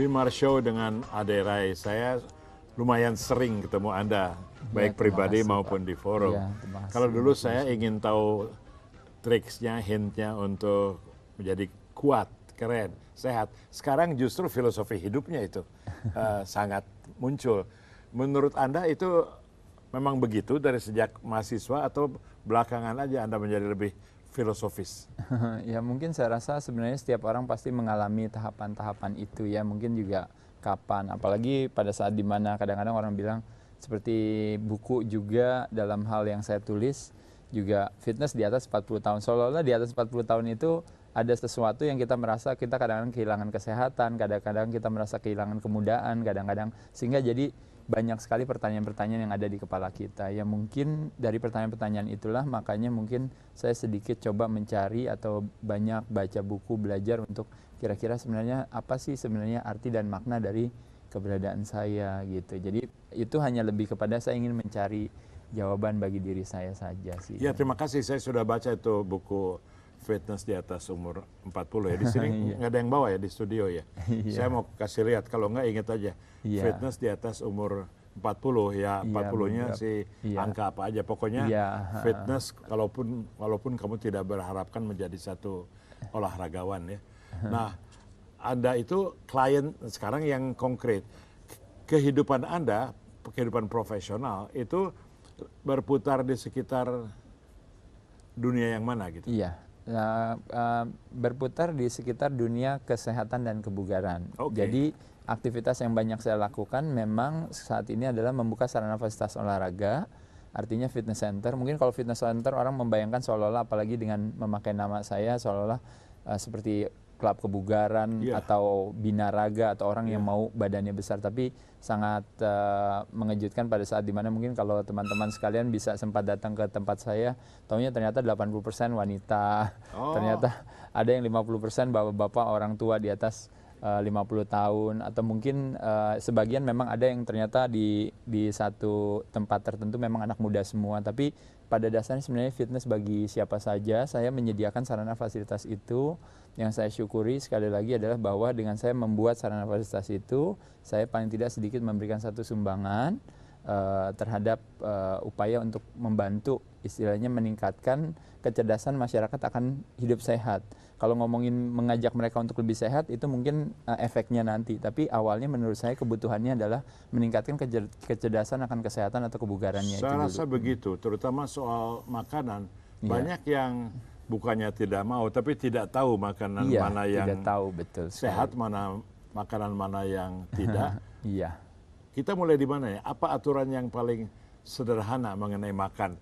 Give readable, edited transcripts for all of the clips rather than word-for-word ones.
Wimar Show dengan Ade Rai. Saya lumayan sering ketemu Anda, baik pribadi kasih, maupun Pak. di forum. Ya, terima kasih. Kalau dulu saya ingin tahu triksnya, hintnya untuk menjadi kuat, keren, sehat. Sekarang justru filosofi hidupnya itu sangat muncul. Menurut Anda itu memang begitu dari sejak mahasiswa atau belakangan aja Anda menjadi lebih filosofis? Ya mungkin saya rasa sebenarnya setiap orang pasti mengalami tahapan-tahapan itu ya, mungkin juga kapan, apalagi pada saat dimana kadang-kadang orang bilang seperti buku juga dalam hal yang saya tulis juga fitness di atas 40 tahun, seolah-olah di atas 40 tahun itu ada sesuatu yang kita merasa kita kadang-kadang kehilangan kesehatan, kadang-kadang kita merasa kehilangan kemudaan, kadang-kadang sehingga jadi banyak sekali pertanyaan-pertanyaan yang ada di kepala kita. Ya mungkin dari pertanyaan-pertanyaan itulah makanya mungkin saya sedikit coba mencari atau banyak baca buku, belajar untuk kira-kira sebenarnya apa sih sebenarnya arti dan makna dari keberadaan saya gitu. Jadi itu hanya lebih kepada saya ingin mencari jawaban bagi diri saya saja sih. Ya, terima kasih. Saya sudah baca itu buku Fitness di atas umur 40 ya. Di sini nggak ada yang bawa ya di studio ya. Saya mau kasih lihat, kalau nggak ingat aja. Fitness di atas umur 40 ya, 40-nya sih angka apa aja. Pokoknya fitness walaupun kamu tidak berharapkan menjadi satu olahragawan ya. Nah, Anda itu klien sekarang yang konkret. Kehidupan Anda, kehidupan profesional itu berputar di sekitar dunia yang mana gitu? Iya. Berputar di sekitar dunia kesehatan dan kebugaran. Jadi aktivitas yang banyak saya lakukan memang saat ini adalah membuka sarana fasilitas olahraga, artinya fitness center. Mungkin kalau fitness center orang membayangkan seolah-olah, apalagi dengan memakai nama saya, seolah-olah seperti klub kebugaran atau binaraga atau orang yang mau badannya besar, tapi sangat mengejutkan pada saat dimana mungkin kalau teman-teman sekalian bisa sempat datang ke tempat saya, taunya ternyata 80% wanita, ternyata ada yang 50% bapak-bapak orang tua di atas 50 tahun, atau mungkin sebagian memang ada yang ternyata di satu tempat tertentu memang anak muda semua, tapi pada dasarnya sebenarnya fitness bagi siapa saja. Saya menyediakan sarana fasilitas itu. Yang saya syukuri sekali lagi adalah bahwa dengan saya membuat sarana fasilitas itu, saya paling tidak sedikit memberikan satu sumbangan terhadap upaya untuk membantu istilahnya meningkatkan kecerdasan masyarakat akan hidup sehat. Kalau ngomongin mengajak mereka untuk lebih sehat itu mungkin efeknya nanti, tapi awalnya menurut saya kebutuhannya adalah meningkatkan kecerdasan akan kesehatan atau kebugarannya. Saya rasa begitu, terutama soal makanan. Banyak yang bukannya tidak mau, tapi tidak tahu makanan mana yang sehat, makanan mana yang tidak. Kita mulai di mana ya? Apa aturan yang paling sederhana mengenai makan?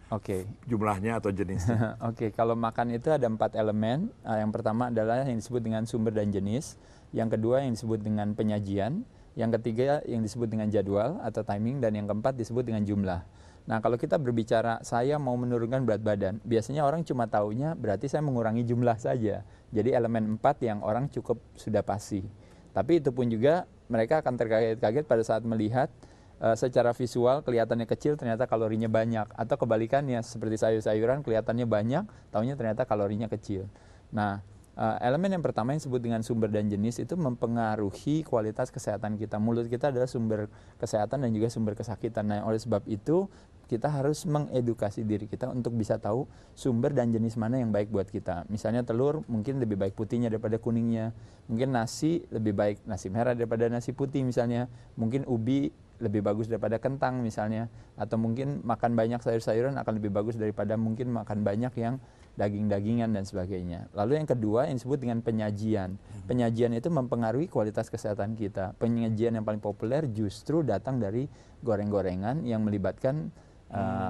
Jumlahnya atau jenisnya? Kalau makan itu ada 4 elemen. Yang pertama adalah yang disebut dengan sumber dan jenis. Yang kedua yang disebut dengan penyajian. Yang ketiga yang disebut dengan jadwal atau timing. Dan yang keempat disebut dengan jumlah. Nah, kalau kita berbicara saya mau menurunkan berat badan, biasanya orang cuma taunya berarti saya mengurangi jumlah saja. Jadi elemen 4 yang orang cukup sudah pasti. Tapi itu pun juga mereka akan terkaget-kaget pada saat melihat secara visual kelihatannya kecil ternyata kalorinya banyak, atau kebalikannya seperti sayur-sayuran kelihatannya banyak, taunya ternyata kalorinya kecil. Nah, elemen yang pertama yang disebut dengan sumber dan jenis itu mempengaruhi kualitas kesehatan kita. Mulut kita adalah sumber kesehatan dan juga sumber kesakitan. Nah, oleh sebab itu kita harus mengedukasi diri kita untuk bisa tahu sumber dan jenis mana yang baik buat kita. Misalnya telur mungkin lebih baik putihnya daripada kuningnya. Mungkin nasi lebih baik nasi merah daripada nasi putih misalnya. Mungkin ubi lebih bagus daripada kentang misalnya. Atau mungkin makan banyak sayur-sayuran akan lebih bagus daripada mungkin makan banyak yang daging-dagingan dan sebagainya. Lalu yang kedua yang disebut dengan penyajian. Penyajian itu mempengaruhi kualitas kesehatan kita. Penyajian yang paling populer justru datang dari goreng-gorengan yang melibatkan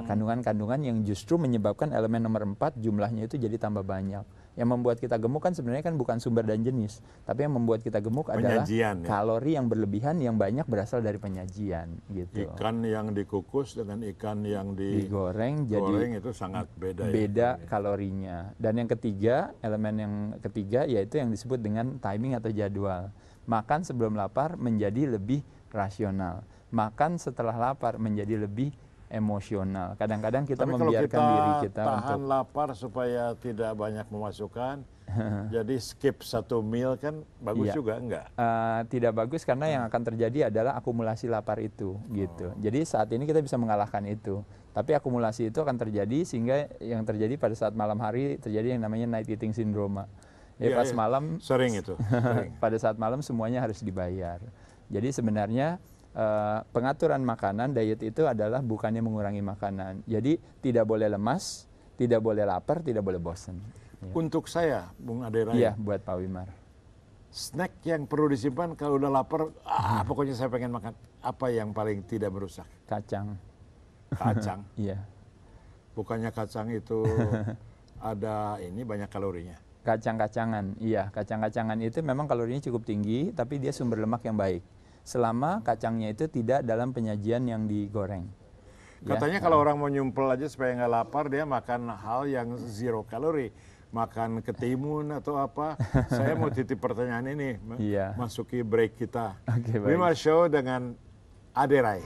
kandungan-kandungan yang justru menyebabkan elemen nomor 4 jumlahnya itu jadi tambah banyak. Yang membuat kita gemuk kan sebenarnya kan bukan sumber dan jenis, tapi yang membuat kita gemuk adalah kalori yang berlebihan yang banyak berasal dari penyajian gitu. Ikan yang dikukus dengan ikan yang digoreng jadi itu sangat beda kalorinya. Dan yang ketiga, elemen yang ketiga yaitu yang disebut dengan timing atau jadwal. Makan sebelum lapar menjadi lebih rasional. Makan setelah lapar menjadi lebih emosional. Kadang-kadang kita Tapi membiarkan kalau diri kita kita tahan untuk lapar supaya tidak banyak memasukkan, jadi skip 1 meal kan bagus Iya. juga enggak? Tidak bagus karena yang akan terjadi adalah akumulasi lapar itu gitu. Jadi saat ini kita bisa mengalahkan itu. Tapi akumulasi itu akan terjadi sehingga yang terjadi pada saat malam hari terjadi yang namanya night eating syndrome. Iya, Pas iya. malam Sering itu. Sering. pada saat malam semuanya harus dibayar. Jadi sebenarnya pengaturan makanan diet itu adalah bukannya mengurangi makanan. Jadi tidak boleh lemas, tidak boleh lapar, tidak boleh bosan. Untuk saya, Bung Ade Rai, Iya, buat Pak Wimar. snack yang perlu disimpan kalau udah lapar, pokoknya saya pengen makan. Apa yang paling tidak merusak? Kacang. Kacang. Iya. Bukannya kacang itu ada ini banyak kalorinya. Kacang-kacangan, iya. Kacang-kacangan itu memang kalorinya cukup tinggi, tapi dia sumber lemak yang baik. Selama kacangnya itu tidak dalam penyajian yang digoreng. Katanya kalau orang mau nyumpel aja supaya nggak lapar, dia makan hal yang zero kalori. Makan ketimun atau apa. Saya mau titip pertanyaan ini, Iya. masuki break kita. Oke, baik. Wimar Show dengan Ade Rai.